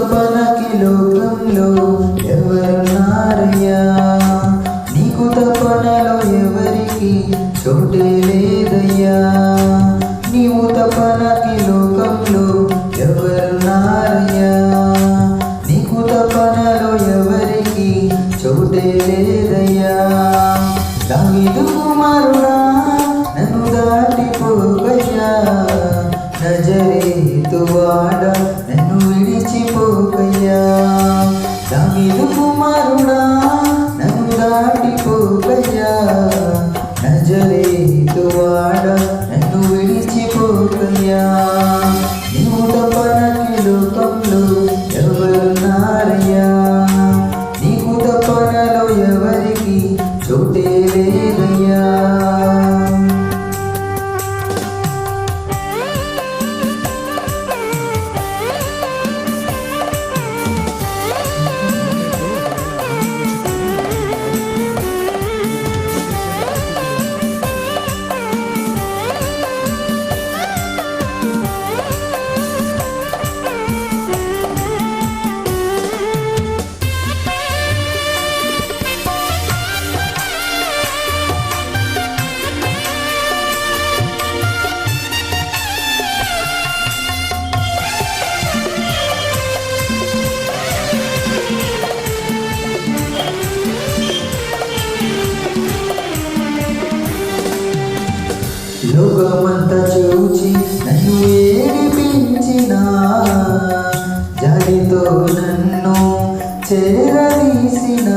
తపనకి లోకంలో ఎవరున్నారయ్యా? నీకు తపనలో ఎవరికి చోటే లేదయ్యా. నీవు తపనకి లోకంలో ఎవరున్నారయ్యా? నీకు తపనలో ఎవరికి చోటే లేదయ్యా. దావీదు కుమారుడా నన్ను దాటిపోకయ్యా, నజరేతు వాడ నన్ను విడిచిపోకయ్యా. దావీదు కుమారుడా నన్ను దాటిపోకయ్యా, నజరేతు వాడ నన్ను విడిచిపోకయ్యా. నీవు తపనకి లోకంలో ఎవరున్నారయ్యా? నీకు తపనలో ఎవరికి చోటే లేదయ్యా. లోకమంతా చూచి నన్ను ఏడిపించిన, జాలితో నన్ను చేరదీసిన,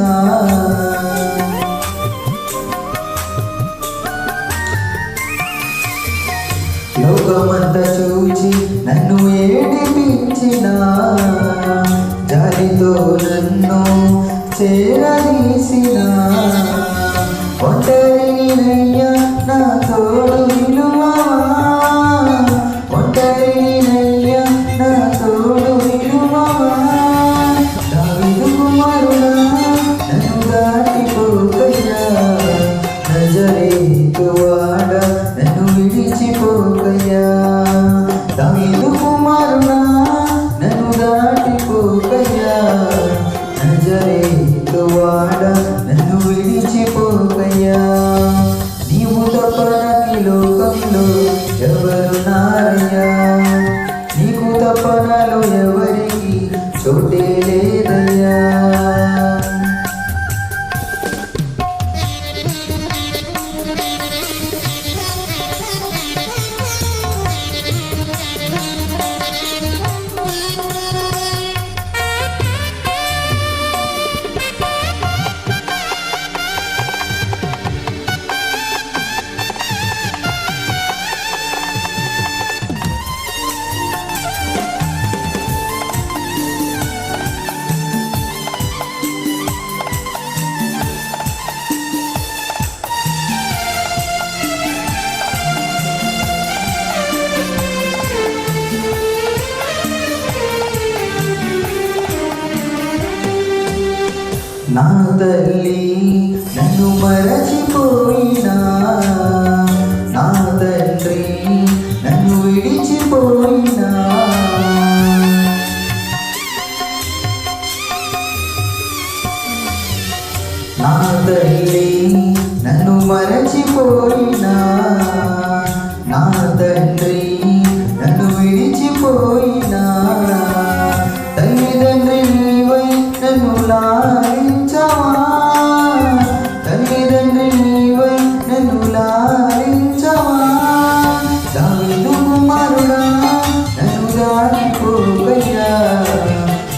లోకమంతా చూచి నన్ను ఏడిపించిన, జాలితో నన్ను చేరదీసిన, ఒంటరినయ్యా నా తోడు విలువా, ఒంటరినయ్యా నా తోడు విలువా. దావీదు కుమారుడా నన్ను దాటిపోకయ్యా, నజరేతు వాడ నన్ను విడిచిపోకయ్యా. దావీదు కుమారుడా నన్ను దాటిపోకయ్యా, నజరేతు వాడ నన్ను విడిచిపోకయ్యా. నీవు తపనకి లోకంలో ఎవరున్నారయ్యా? నీకు తపనలో ఎవరికి చోటే లేదయ్యా. నా తల్లి నన్ను మరచిపోయినా, నా తండ్రి నన్ను విడిచిపోయినా, నా తల్లి నన్ను మరచిపోయినా, నా తండ్రి నన్ను విడిచిపోయినా, తల్లిదండ్రి నీవై నన్ను లాలించవా, తల్లిదండ్రి నీవై నన్ను లాలించవా. దావీదు కుమారుడా నన్ను దాటిపోకయ్యా,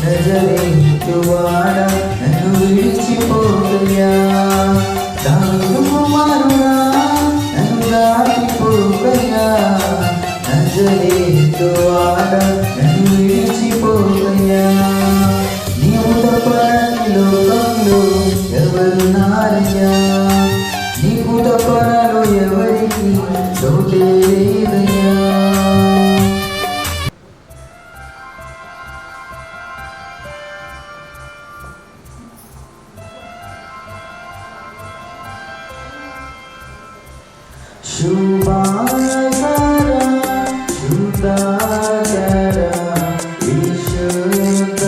నజరేతు వాడ నన్ను విడిచిపోకయ్యా. దావీదు కుమారుడా నన్ను దాటిపోకయ్యా, నజరేతు వాడ నన్ను విడిచిపోకయ్యా. నీవు తపనకి లోకంలో ఎవరున్నారయ్యా? నీకు తపనలో ఎవరికి చోటే లేదయ్యా. శుభాకర శుద్ధాకర విశుద్ధ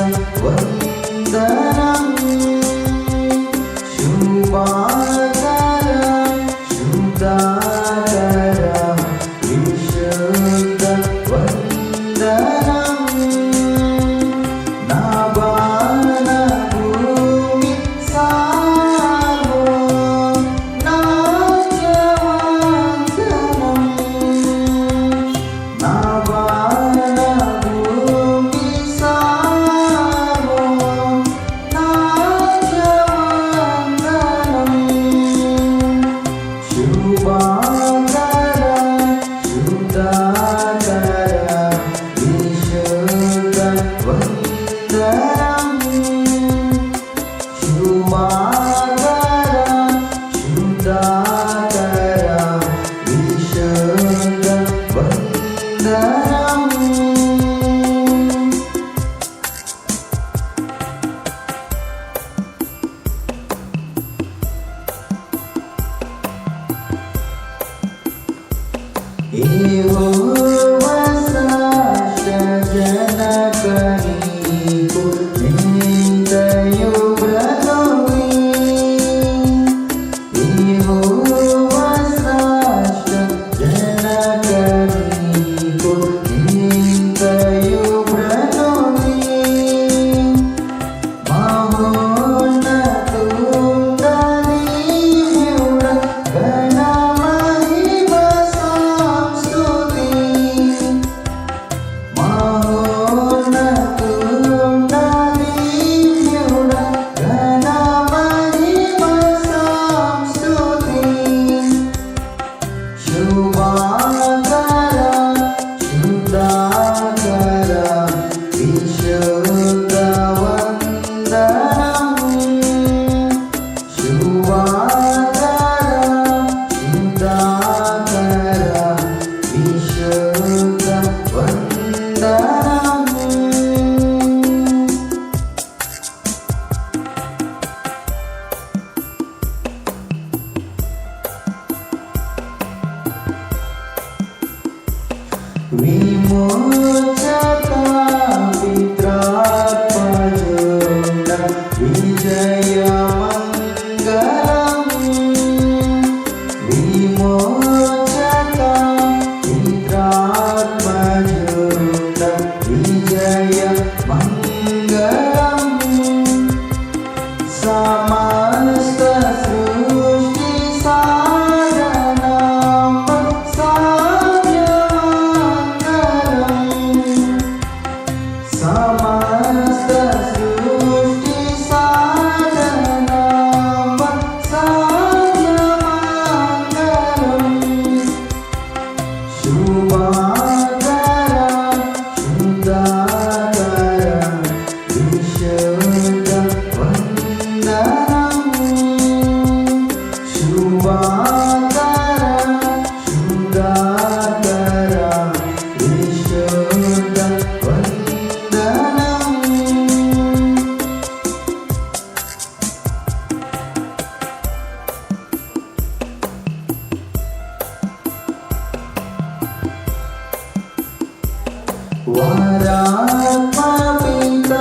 వారాత్మ పిత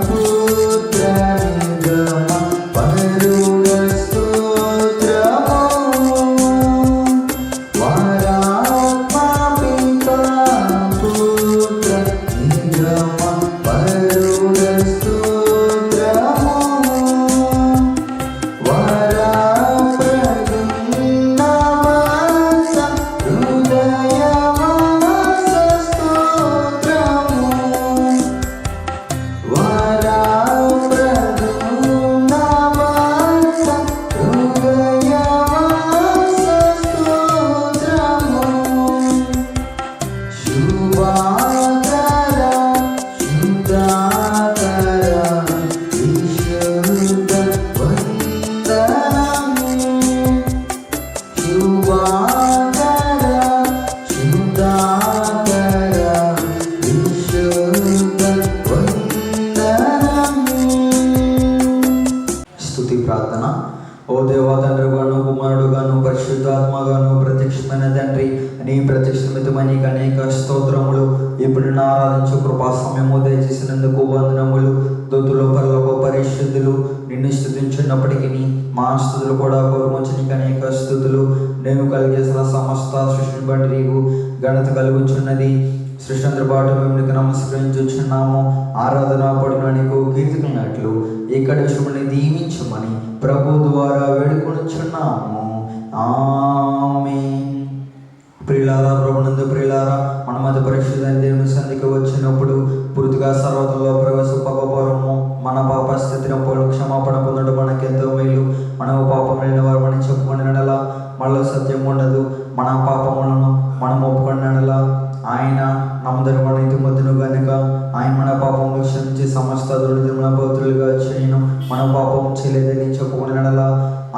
పుత్ర నిర్గమ పరుడ స్తోత్రము. వారాత్మ పిత పుత్ర నిర్గమ పరుడ స్తోత్రము. స్తుతి ప్రార్థన. ఓ దేవా తండ్రిగాను కుమారుడుగాను పరిశుద్ధాత్మగాను ప్రత్యక్షమైన తండ్రి, నీ ప్రత్యక్షమితమైన నీకు అనేక స్తోత్రములు. ఇప్పుడు నా ఆరాధించు కృపా సమయము దయచేసినందుకు వందనములు. దొత్తులు పరలోక పరిశుద్ధులు నిన్ను స్తుతించున్నప్పటికీ మా స్తుతులు కూడా కోరుమంచి నీకు అనేక స్తుతులు. నేను కలిగేసిన సమస్త సృష్టిని బట్టి నీకు ఘనత కలుగుచున్నది. సృష్టి అంతటి బాటు మేము నీకు నమస్కరించుచున్నాము. ఆరాధన పడిన నీకు కీర్తికున్నట్లు ఇక్కడ విషయముని దీవించమని ప్రభు ద్వారా వేడుకొనుచున్నాము. ఆమేన్. ప్రియులారా, ప్రభునందు ప్రియులారా, మన మధ్య పరిశుద్ధ దేవుని సంధికి వచ్చినప్పుడు పూర్తిగా సర్వతంలో ప్రవేశపరము. మన పాప స్థితిని క్షమాపణ పొందడం మనకెంతో మేలు. మనము పాపం లేని వారమని చెప్పుకుని నడలా మళ్ళీ సత్యం ఉండదు. మన పాపములను మనం ఒప్పుకొని నడలా ఆయన నమ్మదరు మన ఇంటి మధ్యను కనుక ఆయన మన పాపములు క్షమించి సమస్త దుర్దిన పవిత్రులుగా చేయను. మన పాపం చేయలేదని చెప్పుకుని నడలా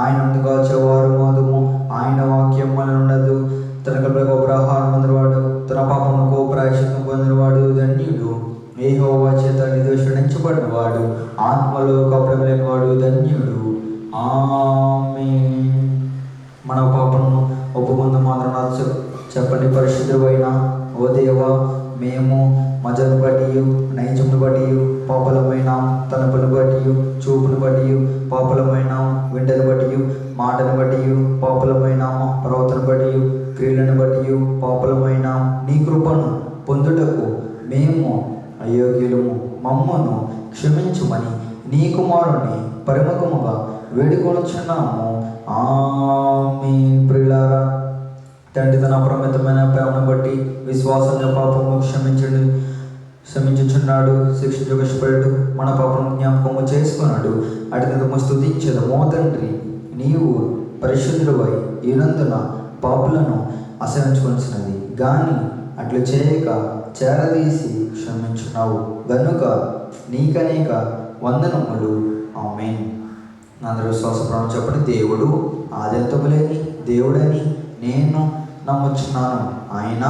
ఆయన ముందుగా చెవారు మోదము. ఆయన వాక్యం మన ఉండదు. తన కళ్ళకు ప్రహారం పొందినవాడు, తన పాపములకు ప్రాయశ్చిత్తం పొందినవాడు ధన్యుడు. యెహోవా చేత నిర్దోషించబడినవాడు, ఆత్మలో కపటం లేనివాడు ధన్యుడు. ఆమేన్. మన పాపమును ఒప్పుకుందు మాత్రం చెప్పండి. పరిశుద్ధుడైన ఓ దేవా, మేము మజను బట్టి నైజమును బట్టి పాపలమైన, తలపును బట్టి చూపును బట్టి పాపలమైన, వింటను బట్టి మాటను బట్టి పాపలమైన, ప్రవర్తన బట్టి క్రియలను బట్టి పాపలమైన నీ కృపను పొందుటకు మేము అయోగ్యులము. మమ్మను క్షమించుమని నీ కుమారుని పరిముఖముగా వేడుకొనుచున్నాము. ఆమేన్. ప్రియులారా, తండ్రి తన అప్రమితమైన ప్రేమను బట్టి విశ్వాసంగా పాపము క్షమించుచున్నాడు. శిక్షించు కష్టపడు మన పాపను జ్ఞాపకము చేసుకున్నాడు. అడిగినందుకు స్తుతించదము. తండ్రి, నీవు పరిశుద్ధుడవై ఈనందున పాపులను అసహించుకొనిసినది కానీ అట్లు చేయక చేరదీసి క్షమించున్నావు గనుక నీకనేక వందనములు. ఆమేన్. అందరూ శ్వాసప్రాణం చెప్పండి. దేవుడు ఆదింతము లేని దేవుడని నేను నమ్ముచున్నాను. ఆయన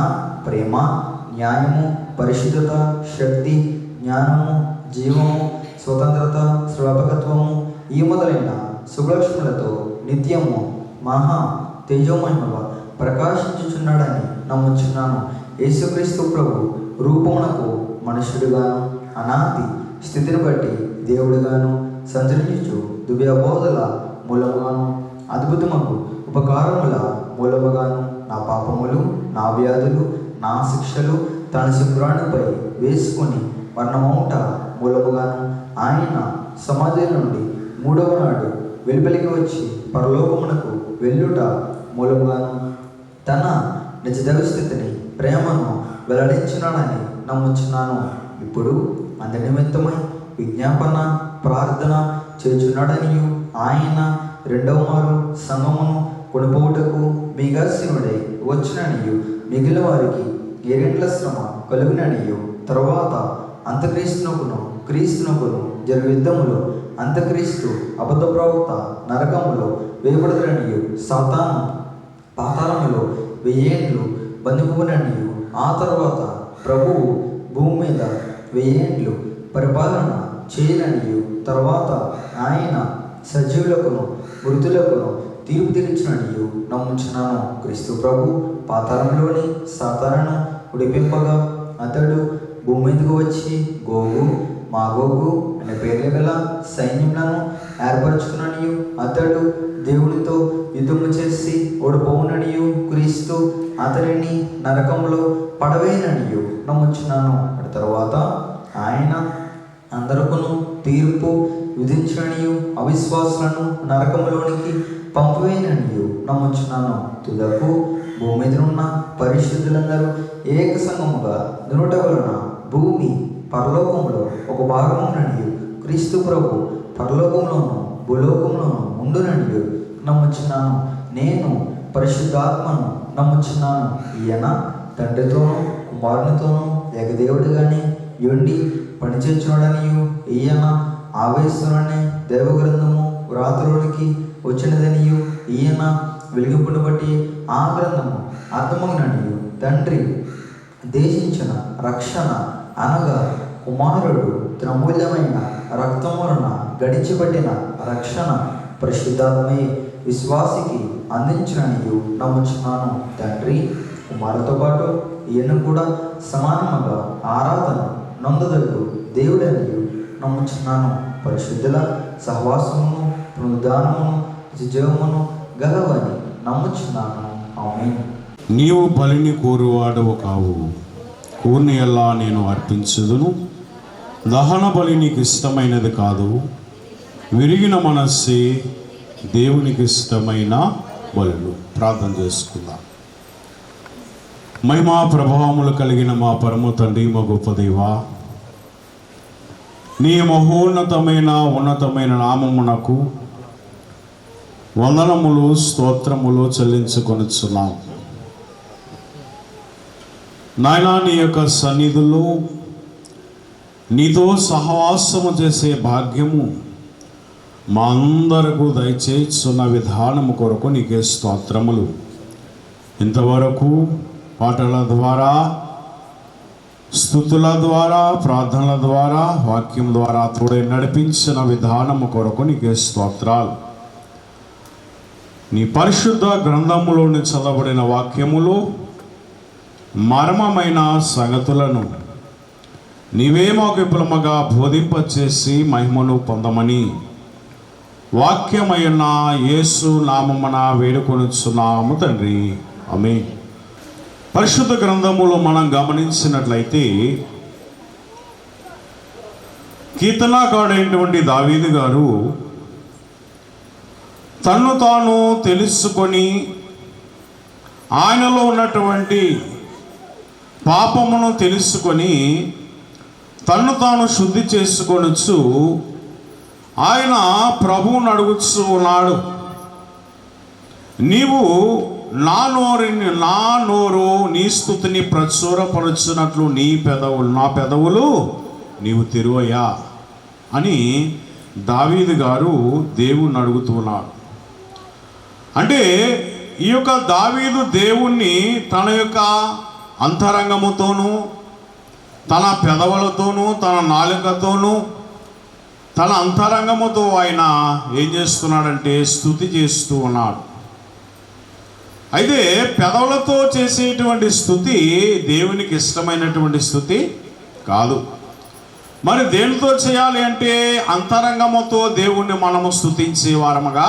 ప్రేమ, న్యాయము, పరిశుద్ధత, శక్తి, జ్ఞానము, జీవము, స్వతంత్రత, స్వాపకత్వము ఈ మొదలైన శుభలక్ష్ములతో నిత్యము మహా తేజోమహిమగా ప్రకాశించుచున్నాడని నమ్ముచున్నాను. యేసుక్రీస్తు ప్రభు రూపమునకు మనుషుడుగాను, అనాది స్థితిని బట్టి దేవుడుగాను సంచరించు దువ్యబోధల మూలముగాను, అద్భుతముకు ఉపకారముల మూలముగాను నా పాపములు, నా వ్యాధులు, నా శిక్షలు తన శుభ్రాణిపై వేసుకొని వర్ణమౌట మూలముగాను, ఆయన సమాధి నుండి మూడవ నాడు వెలుపలికి వచ్చి పరలోకమునకు వెళ్ళుట మూలముగాను తన నిజ స్థితిని ప్రేమను వెల్లడించున్నానని నమ్ముచున్నాను. ఇప్పుడు అందరి నిమిత్తమై విజ్ఞాపన ప్రార్థన చేయుచున్నాడనియు, ఆయన రెండవ మారు సంగమును కొనుపోవుటకు మీగాసీనుడై వచ్చిననియు, మిగిలిన వారికి ఏరేండ్ల శ్రమ కలుగుననియు, తరువాత అంత్యక్రీస్తునకును క్రీస్తునకును జరు యుద్ధములో అంత్యక్రీస్తు అబద్ధ ప్రవక్త నరకములో వేయబడదనియు, సాతాను పాతాళములో 1000 ఏండ్లు బంధింపుననియు, ఆ తర్వాత ప్రభువు భూమి మీద 1000 ఏండ్లు పరిపాలన చేయననియు, తర్వాత ఆయన సజీవులకును మృతులకును తీర్పు తీర్చుననియు నమ్ముచున్నాను. క్రీస్తు ప్రభు పాతాళంలోని సాతానును ఉడిపింపగా అతడు భూమి మీదకు వచ్చి గోగు మాగోగు అనే పేర్లు గల సైన్యములను ఏర్పరచుకుననియు అతడు దేవునితో యుద్ధము చేసి ఓడిపోవుననియు క్రీస్తు అతనిని నరకంలో పడవేయననియు నమ్ముచున్నాను. తర్వాత ఆయన అందరకును తీర్పు విధించనియు అవిశ్వాసులను నరకంలోనికి పంపివేయననియు నమ్ముచున్నాను. తుదకు భూమి మీద ఉన్న పరిశుద్ధులందరూ ఏక సంఘముగా దునుట వలన భూమి పరలోకంలో ఒక భాగముననియు క్రీస్తు ప్రభు పరలోకంలోను భూలోకంలోను ఉండుననియు నమ్ముచున్నాను. నేను పరిశుద్ధాత్మను నమ్ముచున్నాను. ఈయన తండ్రితోనూ కుమారునితోనూ ఏకదేవుడిగానే ఉండి పనిచేస్తున్నాడనియు ఈయన ఆవేశంలోనే దేవగ్రంథము వ్రాతలోనికి వచ్చినదనియు ఈయన వెలిగింపును బట్టి ఆ గ్రంథము అర్థమగుననియు తండ్రి దేశించిన రక్షణ అనగా కుమారుడు తన అమూల్యమైన రక్తం వలన గడిచిపట్టిన రక్షణ పరిశుద్ధాత్మయే విశ్వాసికి అందించిననియు నమ్ముచున్నాను. తండ్రి కుమారుతో పాటు ఈయన కూడా సమానముగా ఆరాధన నొందదగు దేవుడనియు నమ్ముచున్నాను. పరిశుద్ధుల సహవాసమును పునరుద్ధానమును జీవమును గలవని నమ్ముచున్నాను. ఆమేన్. నీవు బలిని కోరువాడవు కావు, కోరిని ఎలా నేను అర్పించుదును. దహన బలి నీకు ఇష్టమైనది కాదు, విరిగిన మనస్సే దేవునికి ఇష్టమైన బలులు. ప్రార్థన చేసుకుందాం. మహిమా ప్రభావములు కలిగిన మా పరమ తండ్రి, మా గొప్ప దేవా, నీ మహోన్నతమైన ఉన్నతమైన నామమునకు వందనములు స్తోత్రములు చెల్లించుకొనుచున్నాం. నాయనా, నీ యొక్క సన్నిధిలో నీతో సహవాసము చేసే భాగ్యము మా అందరకు దయచేస్తున్న విధానము కొరకు నీకే స్తోత్రములు. ఇంతవరకు పాటల ద్వారా, స్తుతుల ద్వారా, ప్రార్థనల ద్వారా, వాక్యం ద్వారా తోడే నడిపించిన విధానము కొరకు నీకే స్తోత్రాలు. నీ పరిశుద్ధ గ్రంథములోని చదవబడిన వాక్యములో మర్మమైన సంగతులను నీవే మాకు విపులముగా బోధింపచేసి మహిమను పొందమని వాక్యమైన యేసు నామమున వేడుకొనుచున్నాము తండ్రి. ఆమేన్. పరిశుద్ధ గ్రంథములో మనం గమనించినట్లయితే కీర్తనాకారుడైనటువంటి దావీదు గారు తన్ను తాను తెలుసుకొని ఆయనలో ఉన్నటువంటి పాపమును తెలుసుకొని తన్ను తాను శుద్ధి చేసుకొనొచ్చు ఆయన ప్రభువును అడుగుతూ ఉన్నాడు. నీవు నా నోరు నీ స్తుతిని ప్రచురపరుచున్నట్లు నా పెదవులు నీవు తెరువయ్యా అని దావీదు గారు దేవుణ్ణి అడుగుతున్నాడు. అంటే ఈ యొక్క దావీదు దేవుణ్ణి తన యొక్క అంతరంగముతోనూ, తన పెదవులతోనూ, తన నాలుకతోనూ, తన అంతరంగముతో ఆయన ఏం చేస్తున్నాడంటే స్తుతి చేస్తూ ఉన్నాడు. అయితే పెదవులతో చేసేటువంటి స్తుతి దేవునికి ఇష్టమైనటువంటి స్తుతి కాదు. మరి దేనితో చేయాలి అంటే అంతరంగముతో దేవుణ్ణి మనము స్తుతించే వారముగా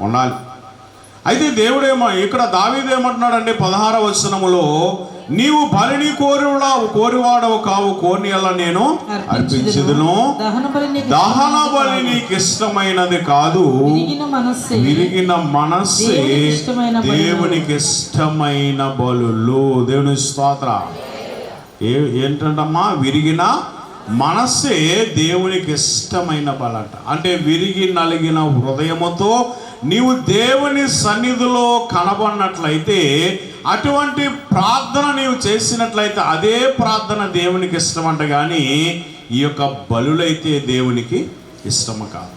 ఉండాలి. అయితే ఇక్కడ దావీదు ఏమంటున్నాడంటే 16వ వచనములో, నీవు బలిని కోరివాడవు కావు, కోరిని ఎలా నేను అర్పించుదును. దహన బలి నీకు ఇష్టమైనది కాదు, విరిగిన మనస్సే దేవునికి ఇష్టమైన బలులు. దేవుని స్తోత్రం. ఏంటంటమ్మా? విరిగిన మనస్సే దేవునికి ఇష్టమైన బలంట. అంటే విరిగి నలిగిన హృదయముతో నీవు దేవుని సన్నిధిలో కనబడినట్లయితే, అటువంటి ప్రార్థన నీవు చేసినట్లయితే అదే ప్రార్థన దేవునికి ఇష్టమంట. కానీ ఈ యొక్క బలులైతే దేవునికి ఇష్టము కాదు.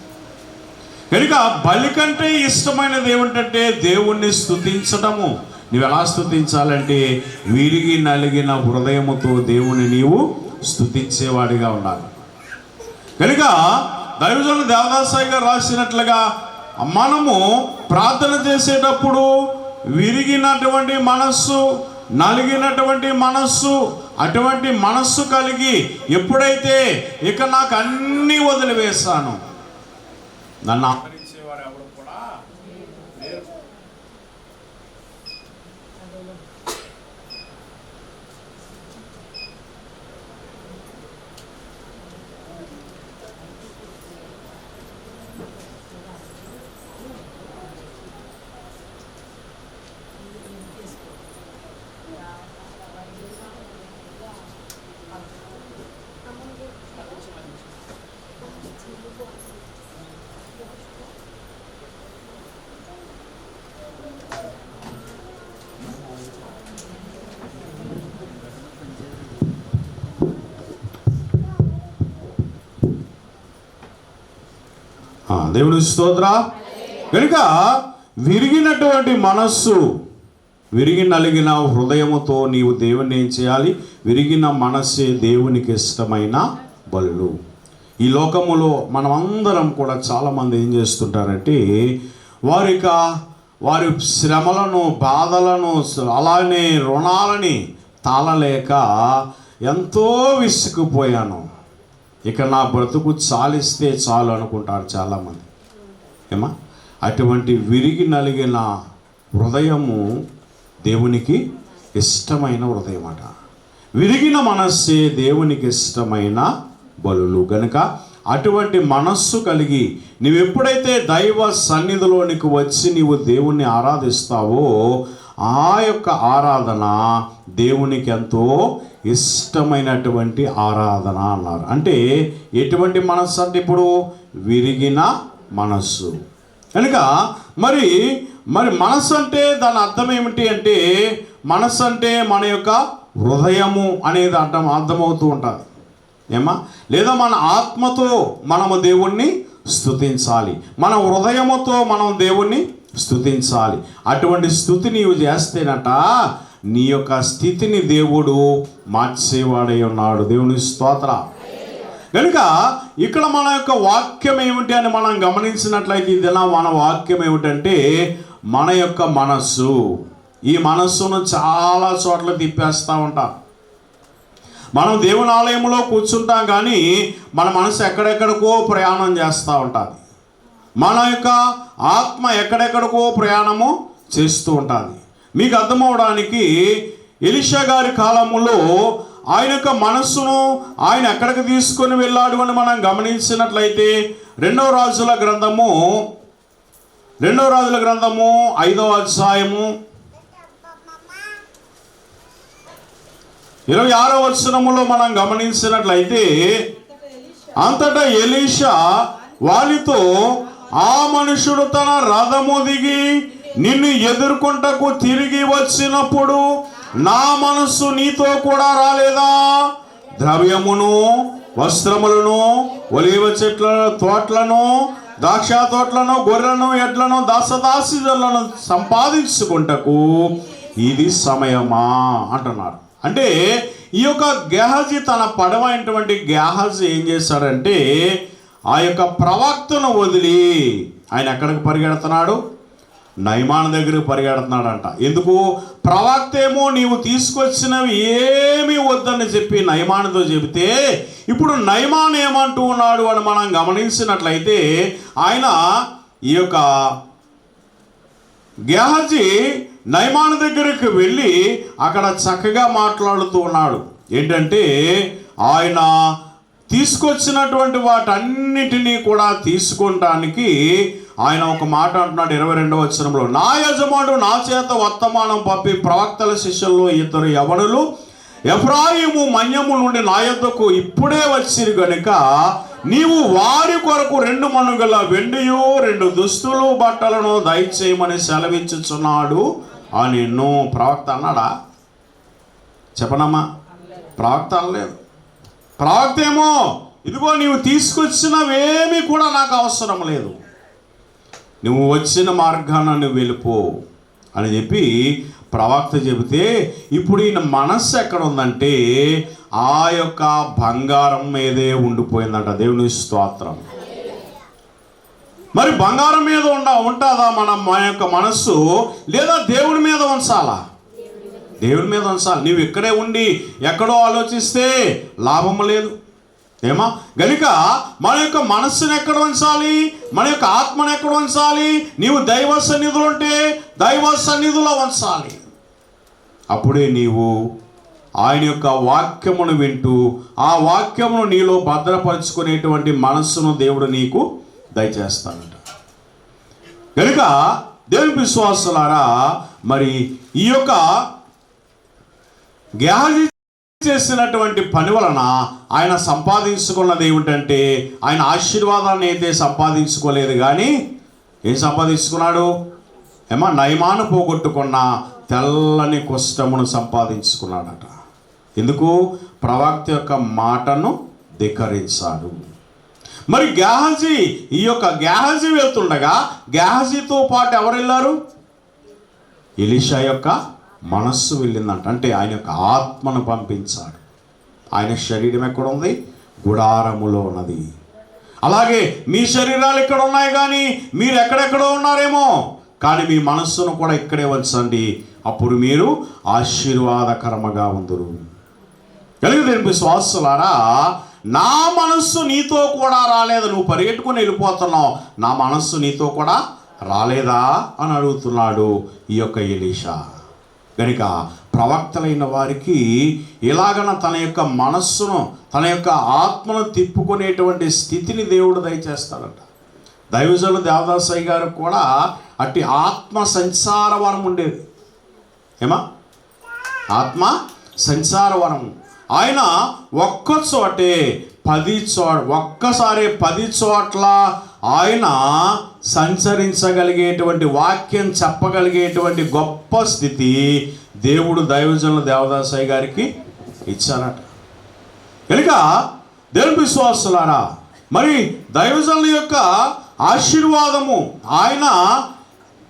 కనుక బలి కంటే ఇష్టమైనది ఏమిటంటే దేవుణ్ణి స్తుతించడము. నువ్వు ఎలా స్తుతించాలంటే విరిగి నలిగిన హృదయముతో దేవుని నీవు స్తుతించేవాడిగా ఉండాలి. కనుక దైవజనులు దేవదాసాయి గారు రాసినట్లుగా మనము ప్రార్థన చేసేటప్పుడు విరిగినటువంటి మనస్సు, నలిగినటువంటి మనస్సు, అటువంటి మనస్సు కలిగి ఎప్పుడైతే ఇక నాకు అన్నీ వదిలివేశాను, నన్ను ఆదరించేవారు ఎవరు కూడా లేరు. దేవుని స్తోత్ర. కనుక విరిగినటువంటి మనస్సు, విరిగి నలిగిన హృదయముతో నీవు దేవుని ఏం చేయాలి? విరిగిన మనస్సే దేవునికి ఇష్టమైన బలులు. ఈ లోకములో మనం అందరం కూడా చాలామంది ఏం చేస్తుంటారంటే వారి శ్రమలను, బాధలను, అలానే రుణాలని తాళలేక ఎంతో విసుకుపోయాను, ఇక నా బ్రతుకు చాలిస్తే చాలు అనుకుంటారు చాలామంది. ఏమా? అటువంటి విరిగి నలిగిన హృదయము దేవునికి ఇష్టమైన హృదయం అట. విరిగిన మనస్సే దేవునికి ఇష్టమైన బలులు. గనుక అటువంటి మనస్సు కలిగి నీవు ఎప్పుడైతే దైవ సన్నిధిలోనికి వచ్చి నీవు దేవుణ్ణి ఆరాధిస్తావో ఆ యొక్క ఆరాధన దేవునికి ఎంతో ఇష్టమైనటువంటి ఆరాధన అన్నారు. అంటే ఎటువంటి మనస్సు అంటే ఇప్పుడు విరిగిన మనస్సు. కనుక మరి మనస్సు అంటే దాని అర్థం ఏమిటి అంటే, మనస్సు అంటే మన యొక్క హృదయము అనేది అర్థమవుతూ ఉంటుంది. ఏమా? లేదా మన ఆత్మతో మనము దేవుణ్ణి స్తుతించాలి, మన హృదయముతో మనం దేవుణ్ణి స్తుతించాలి. అటువంటి స్తుతి నీవు చేస్తేనట నీ యొక్క స్థితిని దేవుడు మార్చేవాడై ఉన్నాడు. దేవుని స్తోత్ర. కనుక ఇక్కడ మన యొక్క వాక్యం ఏమిటి అని మనం గమనించినట్లయితే ఇదిలా మన వాక్యం ఏమిటంటే మన యొక్క మనస్సు. ఈ మనస్సును చాలా చోట్ల తిప్పేస్తూ ఉంటాం. మనం దేవుని ఆలయంలో కూర్చుంటాం కానీ మన మనసు ఎక్కడెక్కడికో ప్రయాణం చేస్తూ ఉంటుంది. మన యొక్క ఆత్మ ఎక్కడెక్కడికో ప్రయాణము చేస్తూ ఉంటుంది. మీకు అర్థమవడానికి ఎలీషా గారి కాలములో ఆయన యొక్క మనస్సును ఆయన ఎక్కడికి తీసుకొని వెళ్ళాడు అని మనం గమనించినట్లయితే రెండవ రాజుల గ్రంథము 5వ అధ్యాయము 26వ వచనములో మనం గమనించినట్లయితే, అంతటా ఎలీషా వారితో, ఆ మనుషుడు తన రథము దిగి నిన్ను ఎదుర్కొంటకు తిరిగి వచ్చినప్పుడు నా మనస్సు నీతో కూడా రాలేదా? ద్రవ్యమును, వస్త్రములను, ఒలీవ చెట్ల తోటలను, ద్రాక్ష తోటలను, గొర్రెలను, ఎడ్లను, దాసదాసీలను సంపాదించుకుంటకు ఇది సమయమా అంటున్నారు. అంటే ఈ యొక్క గేహజీ తన పడవైనటువంటి గేహజీ ఏం చేశాడంటే ఆ యొక్క ప్రవక్తను వదిలి ఆయన ఎక్కడికి పరిగెడుతున్నాడు? నయమాను దగ్గరికి పరిగెడుతున్నాడంట. ఎందుకు? ప్రవక్త ఏమో నీవు తీసుకొచ్చినవి ఏమీ వద్దని చెప్పి నయమానుతో చెబితే ఇప్పుడు నయమాను ఏమంటూ ఉన్నాడు అని మనం గమనించినట్లయితే ఆయన ఈ యొక్క గేహజీ నయమాను దగ్గరికి వెళ్ళి అక్కడ చక్కగా మాట్లాడుతూ ఉన్నాడు. ఏంటంటే ఆయన తీసుకొచ్చినటువంటి వాటన్నిటినీ కూడా తీసుకుంటానికి ఆయన ఒక మాట అంటున్నాడు 22వ వచనంలో, నా యజమానుడు నా చేత వర్తమానం పంపి ప్రవక్తల శిష్యుల్లో 2 యవనులు ఎఫ్రాయిము మన్యము నుండి నా యొద్దకు ఇప్పుడే వచ్చిరు గనుక నీవు వారి కొరకు 2 మణుగుల వెండియు 2 దుస్తులు బట్టలను దయచేయమని సెలవించుచున్నాడు అని ఎన్నో. ప్రవక్త అన్నాడా? చెప్పనమ్మా. ప్రవక్త అనలేదు. ప్రవక్త ఏమో ఇదిగో నీవు తీసుకొచ్చినవేమీ కూడా నాకు అవసరం లేదు, నువ్వు వచ్చిన మార్గాన నువ్వు వెళ్ళిపో అని చెప్పి ప్రవక్త చెబితే ఇప్పుడు ఈయన మనస్సు ఎక్కడ ఉందంటే ఆ యొక్క బంగారం మీదే ఉండిపోయిందంట. దేవుని స్తోత్రం. మరి బంగారం మీద ఉంటుందా మన యొక్క మనస్సు, లేదా దేవుడి మీద ఉంచాలా? దేవుని మీద ఉంచాలి. నీవు ఇక్కడే ఉండి ఎక్కడో ఆలోచిస్తే లాభం లేదు. ఏమా గనుక మన యొక్క మనస్సును ఎక్కడ ఉంచాలి, మన యొక్క ఆత్మను ఎక్కడ ఉంచాలి? నీవు దైవ సన్నిధులు ఉంటే దైవ సన్నిధిలో ఉంచాలి. అప్పుడే నీవు ఆయన యొక్క వాక్యమును వింటూ ఆ వాక్యమును నీలో భద్రపరుచుకునేటువంటి మనస్సును దేవుడు నీకు దయచేస్తాడట. కనుక దేవుని విశ్వాసులారా, మరి ఈ యొక్క గేహజీ చేసినటువంటి పని వలన ఆయన సంపాదించుకున్నది ఏమిటంటే, ఆయన ఆశీర్వాదాన్ని అయితే సంపాదించుకోలేదు, కానీ ఏం సంపాదించుకున్నాడు? నయమాను పోగొట్టుకున్న తెల్లని కుష్టమును సంపాదించుకున్నాడట. ఎందుకు? ప్రవక్త యొక్క మాటను ధిక్కరించాడు. మరి గేహజీ వెళ్తుండగా గేహజీతో పాటు ఎవరు వెళ్ళారు? ఎలీషా యొక్క మనస్సు వెళ్ళిందంట. అంటే ఆయన యొక్క ఆత్మను పంపించాడు. ఆయన శరీరం ఎక్కడ ఉంది? గుడారములో ఉన్నది. అలాగే మీ శరీరాలు ఇక్కడ ఉన్నాయి, కానీ మీరు ఎక్కడెక్కడో ఉన్నారేమో, కానీ మీ మనస్సును కూడా ఇక్కడే ఉంచండి, అప్పుడు మీరు ఆశీర్వాదకరముగా ఉందురు. కలిగి దేని విశ్వాసులారా, నా మనస్సు నీతో కూడా రాలేదు, నువ్వు పరిగెట్టుకుని వెళ్ళిపోతున్నావు, నా మనస్సు నీతో కూడా రాలేదా అని అడుగుతున్నాడు ఈ యొక్క ఎలీషా. కనుక ప్రవక్తలైన వారికి ఇలాగన తన యొక్క మనస్సును, తన యొక్క ఆత్మను తిప్పుకునేటువంటి స్థితిని దేవుడు దయచేస్తాడట. దైవజనులు దేవదాసయ్య గారు కూడా అట్టి ఆత్మ సంచార వరం ఉండేది. ఆత్మ సంచార వరం. ఆయన ఒక్కసారి 10 చోట్ల ఆయన సంచరించగలిగేటువంటి, వాక్యం చెప్పగలిగేటువంటి గొప్ప స్థితి దేవుడు దైవజనుల దేవదాసయ్య గారికి ఇచ్చారట. కనుక దేవుని విశ్వాసులారా, మరి దైవజనుల యొక్క ఆశీర్వాదము, ఆయన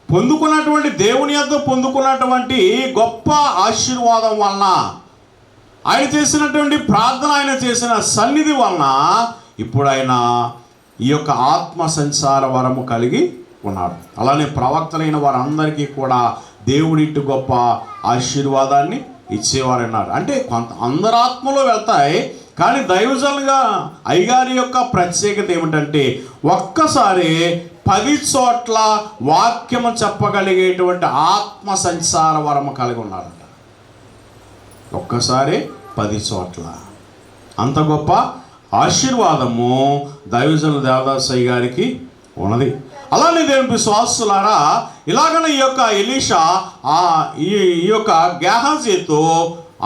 పొందుకున్నటువంటి దేవుని యొద్ద పొందుకున్నటువంటి గొప్ప ఆశీర్వాదం వలన, ఆయన చేసినటువంటి ప్రార్థన, ఆయన చేసిన సన్నిధి వలన ఇప్పుడు ఆయన ఈ యొక్క ఆత్మ సంచార వరము కలిగి ఉన్నాడు. అలానే ప్రవక్తలైన వారందరికీ కూడా దేవుడిట్టు గొప్ప ఆశీర్వాదాన్ని ఇచ్చేవారన్నారు. అంటే అందరి ఆత్మలో వెళ్తాయి, కానీ దైవజనులుగా అయ్యగారి యొక్క ప్రత్యేకత ఏమిటంటే, ఒక్కసారి 10 చోట్ల వాక్యము చెప్పగలిగేటువంటి ఆత్మ సంచార వరము కలిగి ఉన్నాడట. ఒక్కసారి 10 చోట్ల. అంత గొప్ప ఆశీర్వాదము దైవజనుల దేవదాసయ్య గారికి ఉన్నది. అలానే దేవుని విశ్వాసులారా, ఇలాగనే ఈ యొక్క ఎలీషా ఈ యొక్క గేహజీతో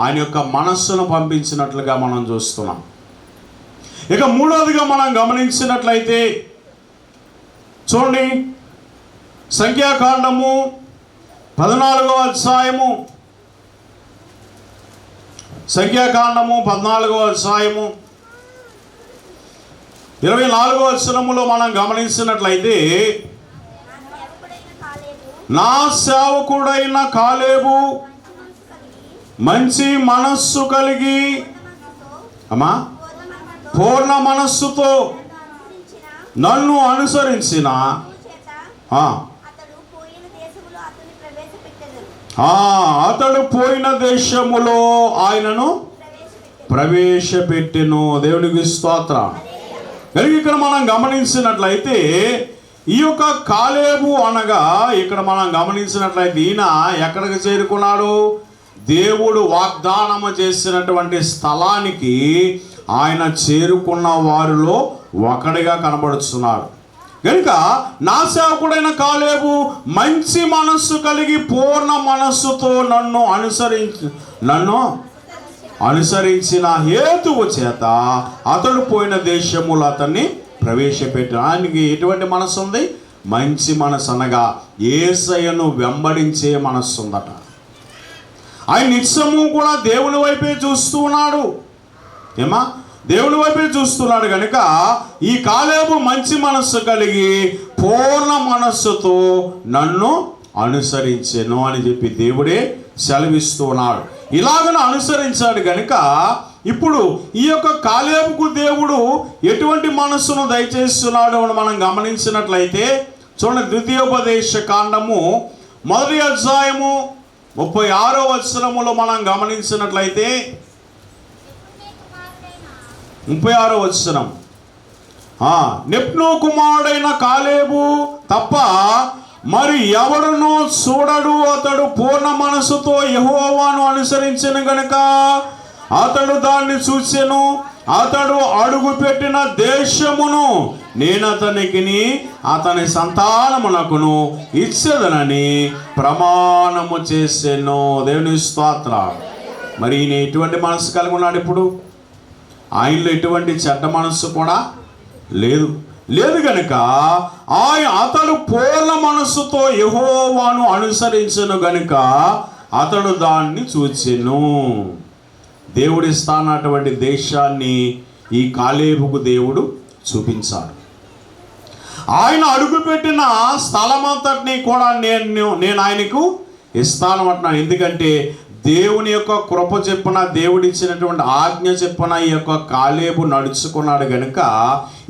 ఆయన యొక్క మనస్సును పంపించినట్లుగా మనం చూస్తున్నాం. ఇక మూడవదిగా మనం గమనించినట్లయితే చూడండి, సంఖ్యాకాండము 14వ అధ్యాయము, సంఖ్యాకాండము 14వ అధ్యాయము 24వ వచనములో మనం గమనించినట్లయితే, నా సేవకుడైన కాలేబు మంచి మనస్సు కలిగి పూర్ణ మనస్సుతో నన్ను అనుసరించిన అతడు పోయిన దేశములో ఆయనను ప్రవేశపెట్టెను. దేవునికి స్తోత్రం. ఇక్కడ మనం గమనించినట్లయితే, ఈ యొక్క కాలేబు అనగా ఇక్కడ మనం గమనించినట్లయితే ఈయన ఎక్కడికి చేరుకున్నాడు? దేవుడు వాగ్దానము చేసినటువంటి స్థలానికి ఆయన చేరుకున్న వారిలో ఒకడిగా కనబడుతున్నాడు. కనుక నా సేవకుడైన కాలేబు మంచి మనస్సు కలిగి పూర్ణ మనస్సుతో నన్ను అనుసరించిన హేతువు చేత అతడు పోయిన దేశములు అతన్ని ప్రవేశపెట్టిన. ఆయనకి ఎటువంటి మనస్సు ఉంది? మంచి మనస్సు, అనగా యేసయ్యను వెంబడించే మనస్సు ఉందట. ఆయన నిత్యము కూడా దేవుని వైపే చూస్తూ ఉన్నాడు. దేవుని వైపే చూస్తున్నాడు. కనుక ఈ కాలేబు మంచి మనస్సు కలిగి పూర్ణ మనస్సుతో నన్ను అనుసరించెను అని చెప్పి దేవుడే సెలవిస్తూ ఉన్నాడు. ఇలాగను అనుసరించాడు. కనుక ఇప్పుడు ఈ యొక్క కాలేబుకు దేవుడు ఎటువంటి మనస్సును దయచేస్తున్నాడు అని మనం గమనించినట్లయితే చూడండి, ద్వితీయోపదేశ కాండము 1వ అధ్యాయము 36వ వచనములో మనం గమనించినట్లయితే 36వ వచనం, నెప్ను కుమారుడైన కాలేబు తప్ప మరి ఎవడునూ చూడడు, అతడు పూర్ణ మనసుతో యెహోవాను అనుసరించెను గనుక అతడు దాన్ని చూసెను. అతడు అడుగు పెట్టిన దేశమును నేను అతనికిని అతని సంతానమునకును ఇచ్చేదనని ప్రమాణము చేసెను. దేవుని స్తోత్రం. మరి ఈయన ఎటువంటి మనసు కలిగి ఉన్నాడు? ఇప్పుడు ఆయనలో ఎటువంటి చెడ్డ మనస్సు కూడా లేదు గనుక అతడు పూర్ణ మనస్సుతో యెహోవాను అనుసరించెను గనుక అతడు దాన్ని చూచెను. దేవుడిస్తానటువంటి దేశాన్ని ఈ కాలేబుకు దేవుడు చూపించాడు. ఆయన అడుగుపెట్టిన స్థలమంతటిని కూడా నేను ఆయనకు ఇస్తాను అంటున్నాను. ఎందుకంటే దేవుని యొక్క కృప చెప్పున, దేవుడిచ్చినటువంటి ఆజ్ఞ చెప్పున ఈ యొక్క కాలేబు నడుచుకున్నాడు గనుక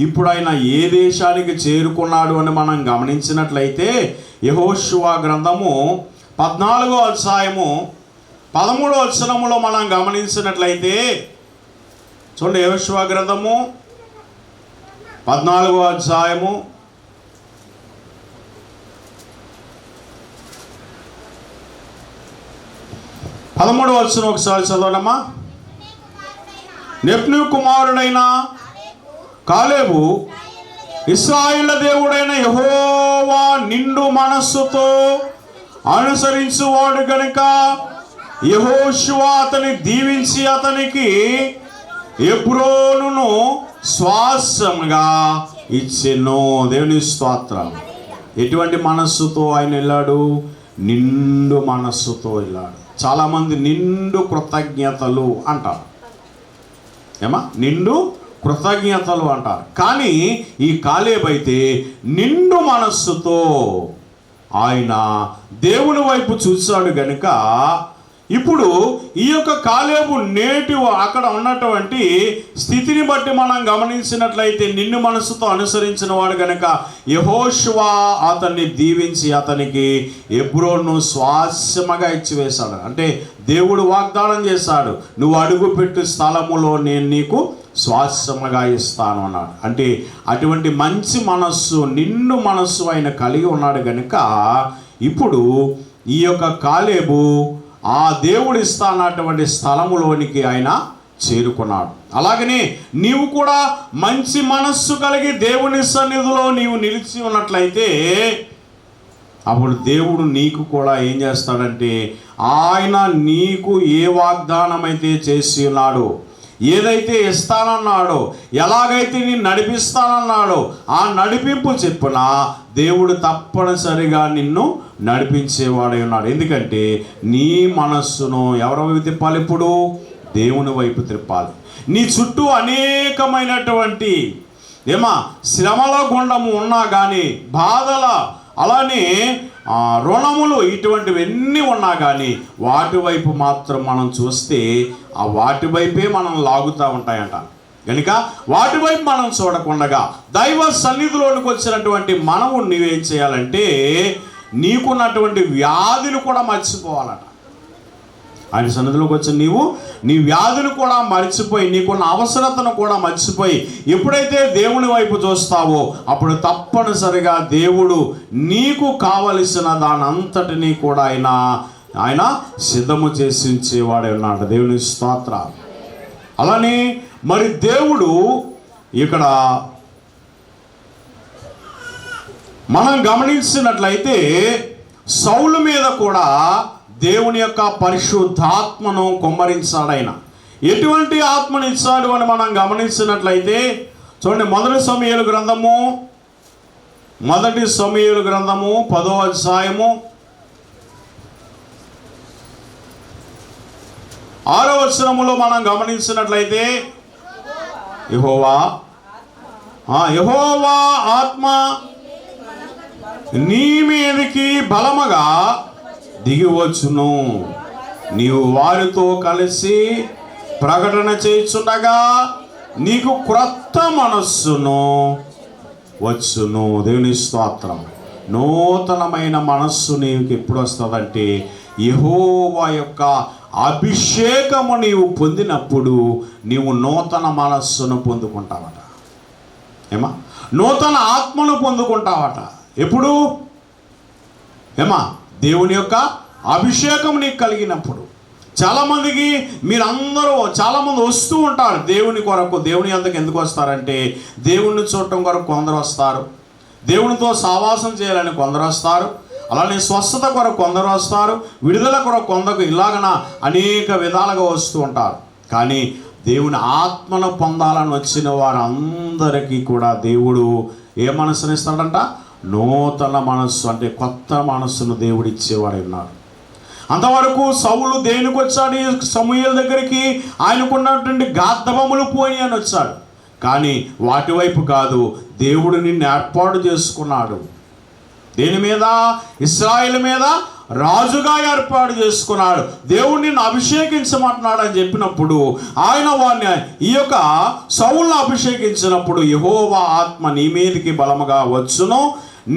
ఇప్పుడు ఆయన ఏ దేశానికి చేరుకున్నాడు అని మనం గమనించినట్లయితే యెహోషువ గ్రంథము 14వ అధ్యాయము 13వ వచనములో మనం గమనించినట్లయితే చూడండి. యెహోషువ గ్రంథము 14వ అధ్యాయము 13వ వచనం ఒకసారి చదవడమ్మా. నెప్ను కుమారుడైన కాలేబు ఇశ్రాయేలు దేవుడైన యెహోవా నిండు మనస్సుతో అనుసరించువాడు గనుక యెహోషువ అతని దీవించి అతనికి హెబ్రోనును స్వాస్థ్యంగా ఇచ్చెను. దేవుని స్తోత్రం. ఎటువంటి మనస్సుతో ఆయన వెళ్ళాడు? నిండు మనస్సుతో వెళ్ళాడు. చాలామంది నిండు కృతజ్ఞతలు అంటారు. నిండు కృతజ్ఞతలు అంటారు. కానీ ఈ కాలేబు అయితే నిండు మనస్సుతో ఆయన దేవుని వైపు చూశాడు గనుక ఇప్పుడు ఈ యొక్క కాలేబు నేటి అక్కడ ఉన్నటువంటి స్థితిని బట్టి మనం గమనించినట్లయితే నిన్ను మనసుతో అనుసరించిన వాడు గనుక యెహోషువ అతన్ని దీవించి అతనికి హెబ్రోను స్వాస్థ్యముగా ఇచ్చివేశాడు. అంటే దేవుడు వాగ్దానం చేశాడు, నువ్వు అడుగుపెట్టు స్థలములో నేను నీకు స్వాస్థ్యముగా ఇస్తాను అన్నాడు. అంటే అటువంటి మంచి మనస్సు, నిండు మనస్సు ఆయన కలిగి ఉన్నాడు గనుక ఇప్పుడు ఈ యొక్క కాలేబు ఆ దేవుడు ఇస్తానటువంటి స్థలములోనికి ఆయన చేరుకున్నాడు. అలాగనే నీవు కూడా మంచి మనస్సు కలిగి దేవుని సన్నిధిలో నీవు నిలిచి ఉన్నట్లయితే అప్పుడు దేవుడు నీకు కూడా ఏం చేస్తాడంటే ఆయన నీకు ఏ వాగ్దానం అయితే చేసి ఉన్నాడో, ఏదైతే ఇస్తానన్నాడో, ఎలాగైతే నేను నడిపిస్తానన్నాడో ఆ నడిపింపు చెప్పున దేవుడు తప్పనిసరిగా నిన్ను నడిపించేవాడై ఉన్నాడు. ఎందుకంటే నీ మనస్సును ఎవరి వైపు తిప్పాలి? ఇప్పుడు దేవుని వైపు తిప్పాలి. నీ చుట్టూ అనేకమైనటువంటి శ్రమల గుండము ఉన్నా కానీ, బాధల అలానే రుణములు ఇటువంటివన్నీ ఉన్నా కానీ వాటి వైపు మాత్రం మనం చూస్తే ఆ వాటి వైపే మనం లాగుతూ ఉంటాయంట. కనుక వాటి వైపు మనం చూడకుండా దైవ సన్నిధిలోనికి వచ్చినటువంటి మనము నీవేం చేయాలంటే నీకున్నటువంటి వ్యాధులు కూడా మర్చిపోవాలట. ఆయన సన్నిధిలోకి వచ్చి నీవు నీ వ్యాధులు కూడా మర్చిపోయి, నీకున్న అవసరతను కూడా మర్చిపోయి ఎప్పుడైతే దేవుని వైపు చూస్తావో అప్పుడు తప్పనిసరిగా దేవుడు నీకు కావలసిన దాని అంతటినీ కూడా ఆయన సిద్ధము చేసి ఉంచేవాడే ఉన్నాడు. దేవుని స్తోత్రం. అలానే మరి దేవుడు ఇక్కడ మనం గమనించినట్లయితే సౌలు మీద కూడా దేవుని యొక్క పరిశుద్ధాత్మను కుమ్మరించాడు. ఆయన ఎటువంటి ఆత్మను ఇచ్చాడు అని మనం గమనించినట్లయితే చూడండి. మొదటి సమూయేలు గ్రంథము 10వ అధ్యాయము 6వ వచనములో మనం గమనించినట్లయితే యెహోవా ఆత్మ నీ మీదకి బలముగా దిగివచ్చును, నీవు వారితో కలిసి ప్రకటన చేయుచుండగా నీకు క్రొత్త మనస్సును వచ్చును. దేవుని స్తోత్రం. నూతనమైన మనస్సు నీకు ఎప్పుడు వస్తుందంటే యెహోవా యొక్క అభిషేకము నీవు పొందినప్పుడు నీవు నూతన మనస్సును పొందుకుంటావట. ఏమా? నూతన ఆత్మను పొందుకుంటావట. ఎప్పుడు? ఏమా? దేవుని యొక్క అభిషేకం నీకు కలిగినప్పుడు. చాలామందికి మీరందరూ చాలామంది వస్తూ ఉంటారు దేవుని కొరకు. దేవుని అంతకు ఎందుకు వస్తారంటే దేవుణ్ణి చూడటం కొరకు కొందరు వస్తారు, దేవునితో సావాసం చేయాలని కొందరు వస్తారు, అలానే స్వస్థత కొరకు కొందరు వస్తారు, విడుదల కొరకు కొందరు, ఇలాగన అనేక విధాలుగా వస్తూ ఉంటారు. కానీ దేవుని ఆత్మను పొందాలని వచ్చిన వారందరికీ కూడా దేవుడు ఏ మనస్సును ఇస్తాడంట? నూతన మనస్సు, అంటే కొత్త మనస్సును దేవుడు ఇచ్చేవాడు ఉన్నారు. అంతవరకు సౌలు దేనికి వచ్చాడు? సమూయేలు దగ్గరికి ఆయనకున్నటువంటి గాద్ధబములు పోయి అని వచ్చాడు. కానీ వాటి వైపు కాదు, దేవుడు నిన్ను ఏర్పాటు చేసుకున్నాడు. దేని మీద? ఇశ్రాయేలు మీద రాజుగా ఏర్పాటు చేసుకున్నాడు. దేవుడు నిన్ను అభిషేకించమంటున్నాడు అని చెప్పినప్పుడు ఆయన వారిని, ఈ యొక్క సౌలును అభిషేకించినప్పుడు యెహోవా ఆత్మ నీ మీదకి బలముగా వచ్చును,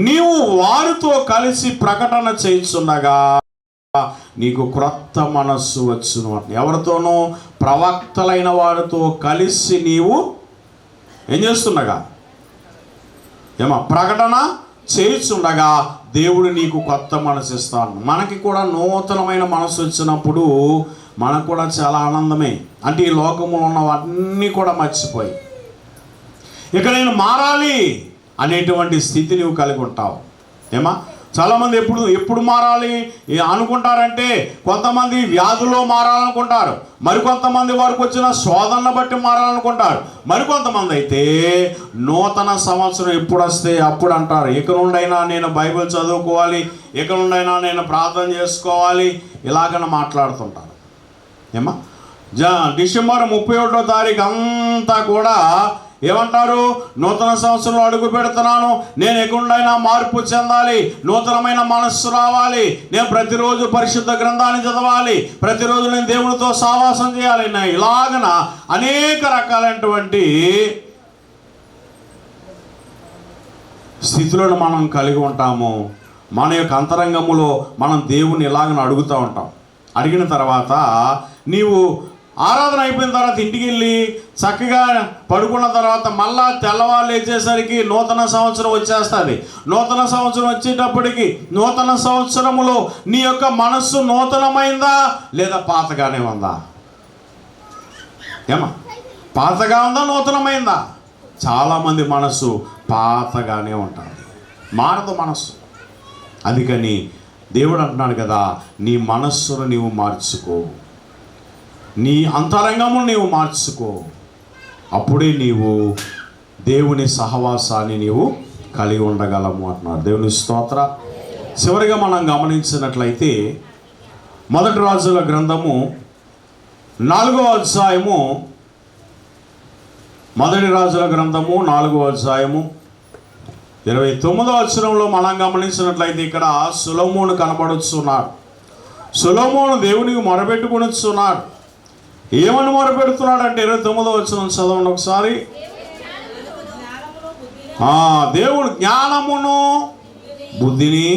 నీవు వారితో కలిసి ప్రకటన చేయుచుండగా నీకు క్రొత్త మనస్సు వచ్చును. ఎవరితోనూ? ప్రవక్తలైన వారితో కలిసి నీవు ఏం చేస్తుండగా? ఏమా? ప్రకటన చేయుచుండగా దేవుడు నీకు కొత్త మనసు ఇస్తాను. మనకి కూడా నూతనమైన మనసు వచ్చినప్పుడు మనకు కూడా చాలా ఆనందమే. అంటే ఈ లోకములో ఉన్నవన్నీ కూడా మర్చిపోయి ఇక నేను మారాలి అనేటువంటి స్థితి నువ్వు కలిగి ఉంటావు. ఏమా? చాలామంది ఎప్పుడు మారాలి అనుకుంటారంటే కొంతమంది వ్యాధుల్లో మారాలనుకుంటారు, మరికొంతమంది వారికి వచ్చిన శోధనను బట్టి మారాలనుకుంటారు, మరికొంతమంది అయితే నూతన సంవత్సరం ఎప్పుడు వస్తే అప్పుడు అంటారు ఇక నుండైనా నేను బైబిల్ చదువుకోవాలి, ఇక నుండైనా నేను ప్రార్థన చేసుకోవాలి, ఇలాగన మాట్లాడుతుంటారు. ఏమా? డిసెంబర్ 31వ తారీఖు అంతా కూడా ఏమంటారు? నూతన సంవత్సరంలో అడుగు పెడుతున్నాను, నేను ఎక్కడైనా మార్పు చెందాలి, నూతనమైన మనస్సు రావాలి, నేను ప్రతిరోజు పరిశుద్ధ గ్రంథాన్ని చదవాలి, ప్రతిరోజు నేను దేవునితో సావాసం చేయాలి, ఇలాగన అనేక రకాలైనటువంటి స్థితులను మనం కలిగి ఉంటాము. మన యొక్క అంతరంగములో మనం దేవుని ఇలాగన అడుగుతూ ఉంటాం. అడిగిన తర్వాత నీవు ఆరాధన అయిపోయిన తర్వాత ఇంటికి వెళ్ళి చక్కగా పడుకున్న తర్వాత మళ్ళా తెల్లవారు లేచేసరికి నూతన సంవత్సరం వచ్చేస్తుంది. నూతన సంవత్సరం వచ్చేటప్పటికి నూతన సంవత్సరములో నీ యొక్క మనస్సు నూతనమైందా లేదా పాతగానే ఉందా? ఏమా? పాతగా ఉందా నూతనమైందా? చాలామంది మనస్సు పాతగానే ఉంటుంది, మారదు మనస్సు. అందుకని దేవుడు అంటున్నాడు కదా, నీ మనస్సును నీవు మార్చుకో, నీ అంతరంగమును నీవు మార్చుకో, అప్పుడే నీవు దేవుని సహవాసాన్ని నీవు కలిగి ఉండగలము అంటున్నాడు. దేవుని స్తోత్ర. చివరిగా మనం గమనించినట్లయితే మొదటి రాజుల గ్రంథము 4వ అధ్యాయము, మొదటి రాజుల గ్రంథము 4వ అధ్యాయము 29వ వచనంలో మనం గమనించినట్లయితే ఇక్కడ సొలొమోను కనబడుచున్నాడు. సొలొమోను దేవునికి మొరపెట్టుకునిస్తున్నాడు. ఏమని మొరపెడుతున్నాడు అంటే 29వ వచనం చదవండి ఒకసారి. దేవుడు జ్ఞానమును బుద్ధిని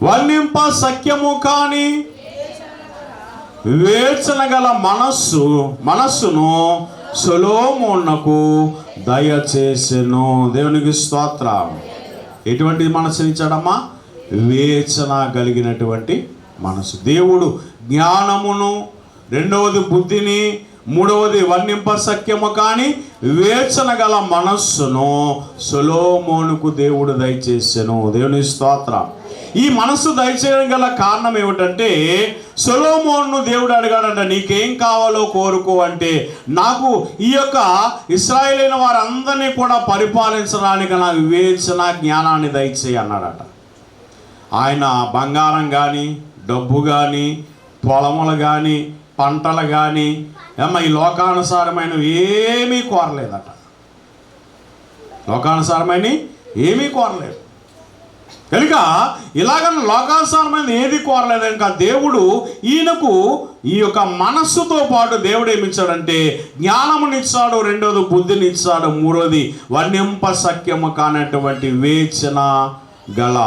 వర్ణింప సఖ్యము కాని వివేచన గల మనస్సును సొలొమోనుకు దయచేసెను. దేవునికి స్తోత్రం. ఎటువంటి మనసునిచ్చాడమ్మా? వివేచన కలిగినటువంటి మనసు. దేవుడు జ్ఞానమును, రెండవది బుద్ధిని, మూడవది వర్ణింప సఖ్యము కానీ వివేచన గల మనస్సును సొలొమోనుకు దేవుడు దయచేసెను. దేవుని స్తోత్రం. ఈ మనస్సు దయచేయడం గల కారణం ఏమిటంటే సొలొమోనును దేవుడు అడిగాడంట, నీకేం కావాలో కోరుకో అంటే, నాకు ఈ యొక్క ఇశ్రాయేలైన వారందరినీ కూడా పరిపాలించడానికి నాకు వివేచన జ్ఞానాన్ని దయచేయి అన్నాడట. ఆయన బంగారం కానీ, డబ్బు కానీ, పొలములు కానీ, పంటలు కానీ, ఈ లోకానుసారమైనవి ఏమీ కోరలేదట. లోకానుసారమైన ఏమీ కోరలేదు. కనుక ఇలాగ లోకానుసారమైన ఏది కోరలేదు. ఇంకా దేవుడు ఈయనకు ఈ యొక్క మనస్సుతో పాటు దేవుడు ఏమిచ్చాడంటే జ్ఞానమునిచ్చాడు, రెండోది బుద్ధినిచ్చాడు, మూడోది వర్ణింప సఖ్యము కానటువంటి వివేచన గల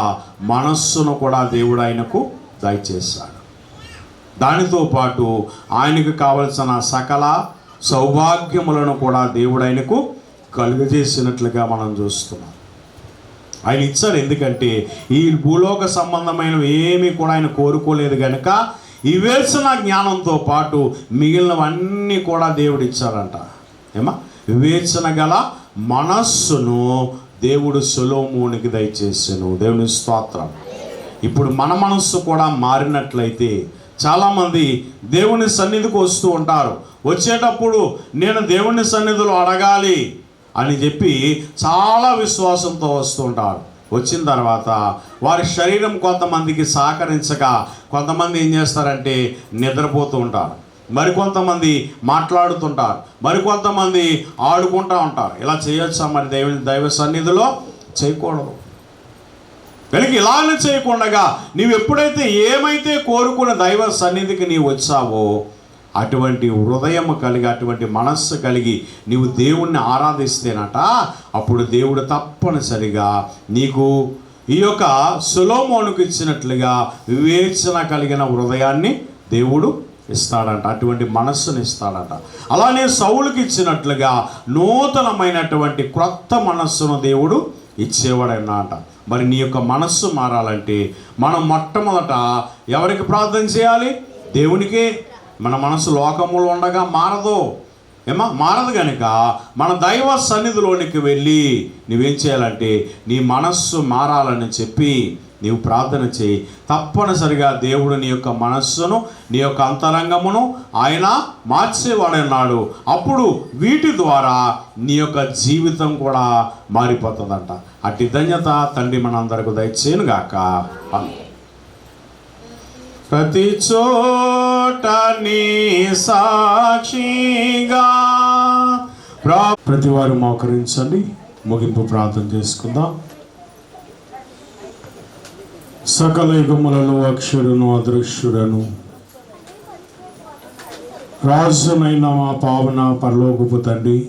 మనస్సును కూడా దేవుడు ఆయనకు దయచేశాడు. దానితో పాటు ఆయనకు కావలసిన సకల సౌభాగ్యములను కూడా దేవుడు ఆయనకు కలుగజేసినట్లుగా మనం చూస్తున్నాం. ఆయన ఇచ్చారు. ఎందుకంటే ఈ భూలోక సంబంధమైనవి ఏమీ కూడా ఆయన కోరుకోలేదు కనుక ఈ వివేచన జ్ఞానంతో పాటు మిగిలినవన్నీ కూడా దేవుడు ఇచ్చారంట. వివేచన గల మనస్సును దేవుడు సొలొమోనుకి దయచేసాను. దేవుని స్తోత్రం. ఇప్పుడు మన మనస్సు కూడా మారినట్లయితే, చాలామంది దేవుని సన్నిధికి వస్తూ ఉంటారు, వచ్చేటప్పుడు నేను దేవుని సన్నిధిలో అడగాలి అని చెప్పి చాలా విశ్వాసంతో వస్తూ ఉంటారు. వచ్చిన తర్వాత వారి శరీరం కొంతమందికి సహకరించక కొంతమంది ఏం చేస్తారంటే నిద్రపోతూ ఉంటారు, మరికొంతమంది మాట్లాడుతుంటారు, మరికొంతమంది ఆడుకుంటూ ఉంటారు. ఇలా చేయొచ్చా? మరి దైవ సన్నిధిలో చేయకూడదు. కనుక ఇలానే చేయకుండా నీవు ఎప్పుడైతే ఏమైతే కోరుకున్న దైవ సన్నిధికి నీవు వచ్చావో అటువంటి హృదయం కలిగి, అటువంటి మనస్సు కలిగి నీవు దేవుణ్ణి ఆరాధిస్తేనట, అప్పుడు దేవుడు తప్పనిసరిగా నీకు ఈ యొక్క సొలొమోనుకు ఇచ్చినట్లుగా వివేచన కలిగిన హృదయాన్ని దేవుడు ఇస్తాడంట. అటువంటి మనస్సుని ఇస్తాడంట. అలానే సౌలుకి ఇచ్చినట్లుగా నూతనమైనటువంటి క్రొత్త మనస్సును దేవుడు ఇచ్చేవాడన్నమాట. మరి నీ యొక్క మనస్సు మారాలంటే మనం మొట్టమొదట ఎవరికి ప్రార్థన చేయాలి? దేవునికే. మన మనసు లోకములో ఉండగా మారదు కనుక మన దైవ సన్నిధిలోనికి వెళ్ళి నువ్వేం చేయాలంటే నీ మనస్సు మారాలని చెప్పి నీవు ప్రార్థన చేయి. తప్పనిసరిగా దేవుడు నీ యొక్క మనస్సును, నీ యొక్క అంతరంగమును ఆయన మార్చేవాడన్నాడు. అప్పుడు వీటి ద్వారా నీ యొక్క జీవితం కూడా మారిపోతుందంట. అట్టి ధన్యత తండ్రి మనందరికి దయచేయునుగాక. ప్రతి చోట నీ సాక్షిగా ప్రతి వారు మోకరించండి. ముగింపు ప్రార్థన చేసుకుందాం. సకల యుగములలో అక్షరును అదృశ్యుడను రాజునైన మా పావన పరలోకపు తండ్రి,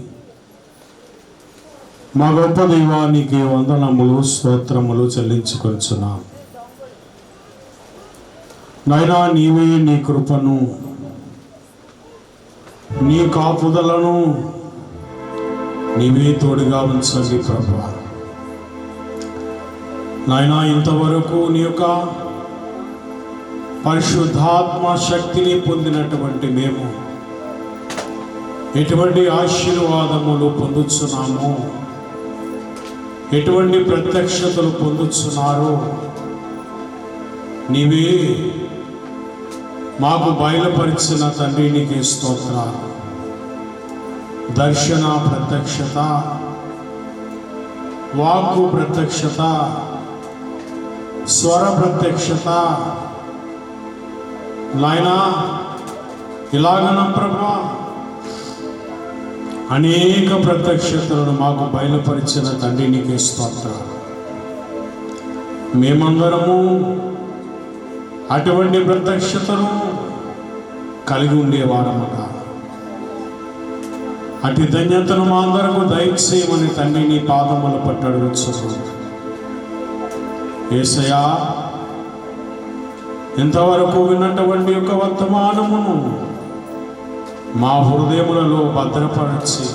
మా గొప్ప దైవానికి వందనములు స్తోత్రములు చెల్లించుకొంచున్నాం. నాయనా, నీవే నీ కృపను, నీ కాపుదలను నీవే తోడుగా ఉంచండి ప్రభువా. నాయనా, ఇంతవరకు నీ యొక్క పరిశుద్ధాత్మ శక్తిని పొందినటువంటి మేము ఎటువంటి ఆశీర్వాదములు పొందుతున్నామో, ఎటువంటి ప్రత్యక్షతలు పొందుతున్నారో నీవే మాకు బయలుపరిచిన తండ్రి, నీకే స్తోత్రాలు. దర్శన ప్రత్యక్షత, వాక్కు ప్రత్యక్షత, స్వర ప్రత్యక్షత, నాయనా ఇలాగన ప్రభువా అనేక ప్రత్యక్షతలను మాకు బయలుపరిచిన తండ్రి, నీకే స్తోత్రాలు. మేమందరము అటువంటి ప్రత్యక్షతను కలిగి ఉండేవారముగా, అటు ధన్యతను మా అందరకు దయచేయమని తండ్రి నీ పాదముల పట్టు అడుగుచున్నాను. యేసయ్యా, ఇంతవరకు విన్నటువంటి యొక్క వర్తమానమును మా హృదయములలో భద్రపరచి,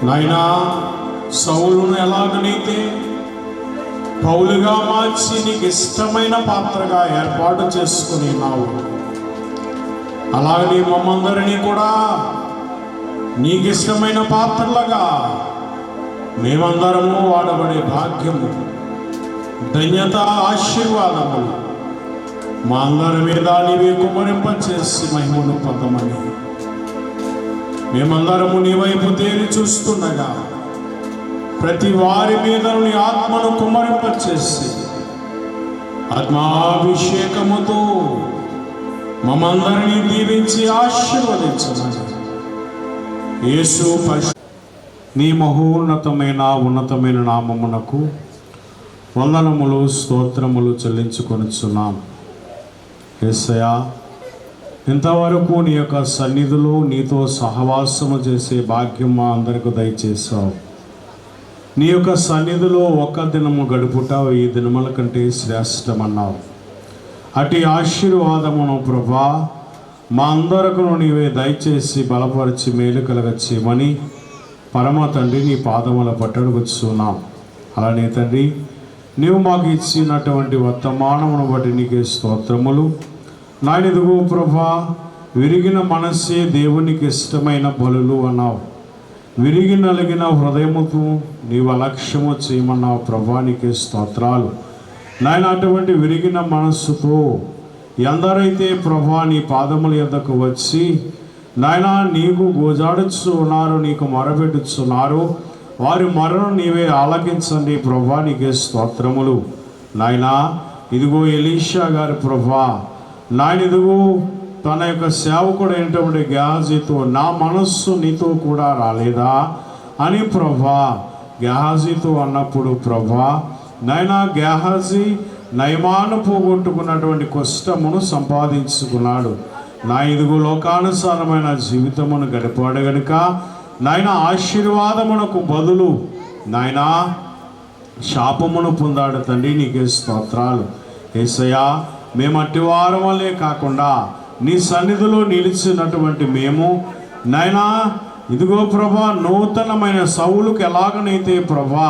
నాయనా సౌలును ఎలాగనైతే పౌలుగా మార్చి నీకు ఇష్టమైన పాత్రగా ఏర్పాటు చేసుకుని నావు, అలాగే మమ్మందరినీ కూడా నీకు ఇష్టమైన పాత్రలుగా మేమందరము వాడబడే భాగ్యము, ధన్యత, ఆశీర్వాదములు మా అందరి మీద నీవే కుమ్మరింపచేసి మహిమను పొందమని మేమందరము నీ వైపు తేరి చూస్తుండగా ప్రతి వారి మీద నీ ఆత్మను కుమ్మరింపచేసి ఆత్మాభిషేకముతో మమ్మందరినీ దీవించి ఆశీర్వదించమని యేసు నీ మహోన్నతమైన ఉన్నతమైన నామమునకు వందనములు స్తోత్రములు చెల్లించుకొనుచున్నాం. యేసయ్యా, ఇంతవరకు నీ యొక్క సన్నిధిలో నీతో సహవాసము చేసే భాగ్యం మా అందరికి దయచేసావు. నీ యొక్క సన్నిధిలో ఒక్క దినము గడుపుట ఈ దినముల కంటే శ్రేష్టమన్నావు. అటు ఆశీర్వాదమును ప్రభా మా అందరకు నీవే దయచేసి బలపరిచి మేలు కలగచ్చేయమని పరమ తండ్రి నీ పాదముల పట్టడుగుచున్నాం. అలానే తండ్రి, నీవు మాకు ఇచ్చినటువంటి వర్తమానమును బట్టి నీకే స్తోత్రములు. నాయనిదిగో ప్రభా, విరిగిన మనస్సే దేవునికి ఇష్టమైన బలులు అన్నావు. విరిగి నలిగిన హృదయముతో నీవు అలక్ష్యము చేయమన్నావు. ప్రభా, నీకే స్తోత్రాలు. నాయన, అటువంటి విరిగిన మనస్సుతో ఎందరైతే ప్రభా నీ పాదముల యొద్దకు వచ్చి నాయన నీకు గోజాడుచు ఉన్నారు, నీకు మొరపెట్టుచున్నారు, వారి మొరను నీవే ఆలకించండి. ప్రభా, నీకే స్తోత్రములు. నాయనా, ఇదిగో ఎలీషా గారి ప్రభా, నాయన ఇదిగో తన యొక్క సేవకుడైనటువంటి గేహజీతో నా మనస్సు నీతో కూడా రాలేదా అని ప్రభా గేహజీతో అన్నప్పుడు ప్రభా, నాయన గేహజీ నయమాను పోగొట్టుకున్నటువంటి కష్టమును సంపాదించుకున్నాడు. నా ఇదిగో లోకానుసారమైన జీవితమును గడిపాడు గనుక నాయన ఆశీర్వాదమునకు బదులు నాయన శాపమును పొందాడు. తండ్రి, నీకే స్తోత్రాలు. యేసయ్యా, మేము అట్టివారం వల్లే కాకుండా నీ సన్నిధిలో నిలిచినటువంటి మేము నాయనా ఇదిగో ప్రభా, నూతనమైన సౌలుకు ఎలాగనైతే ప్రభా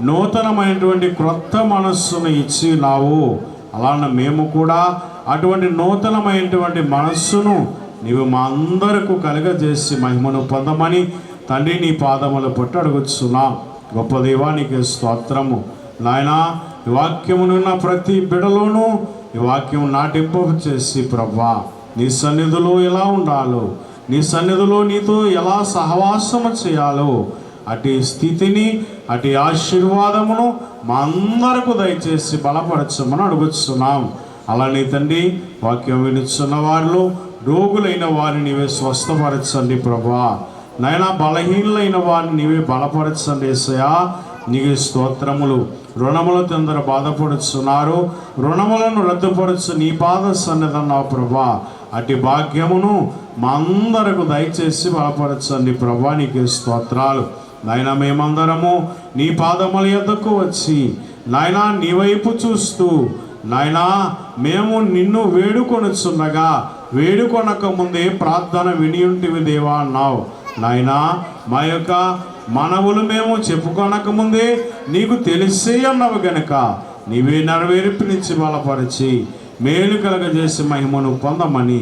నూతనమైనటువంటి క్రొత్త మనస్సును ఇచ్చినావు, అలాన్న మేము కూడా అటువంటి నూతనమైనటువంటి మనస్సును నీవు మా అందరకు కలుగజేసి మహిమను పొందమని తండ్రి నీ పాదములు పట్టు అడుగుచున్నాం. గొప్ప దేవానికి స్తోత్రము. నాయనా, ఈ వాక్యమునున్న ప్రతి బిడలోనూ ఈ వాక్యం నాటింపు చేసి ప్రభా నీ సన్నిధిలో ఎలా ఉండాలో, నీ సన్నిధిలో నీతో ఎలా సహవాసము చేయాలో అటు స్థితిని అటు ఆశీర్వాదమును మా అందరకు దయచేసి బలపరచమని అడుగుతున్నాం. అలానే తండ్రి, వాక్యం వినుచున్న వారిలో రోగులైన వారిని నీవే స్వస్థపరచండి ప్రభా. నాయనా, బలహీనులైన వారిని నీవే బలపరచండి. యేసయ్యా, నీకే స్తోత్రములు. రుణములతో అందరూ బాధపడుచున్నారు, రుణములను రద్దుపరచు నీ పాద సన్నిధన్నావు ప్రభా. అటు భాగ్యమును మా అందరకు దయచేసి బలపరచండి ప్రభా. నీకే స్తోత్రాలు. నాయన, మేమందరము నీ పాదముల యొద్దకు వచ్చి నాయనా నీ వైపు చూస్తూ నాయనా మేము నిన్ను వేడుకొనుచున్నగా వేడుకొనక ముందే ప్రార్థన వినియుంటివి దేవా అన్నావు. నాయనా, మా యొక్క మనవులు మేము చెప్పుకొనక ముందే నీకు తెలిసే అన్నవి గనుక నీవే నెరవేర్పునిచ్చి బలపరిచి మేలు కలగజేసి మహిమను పొందమని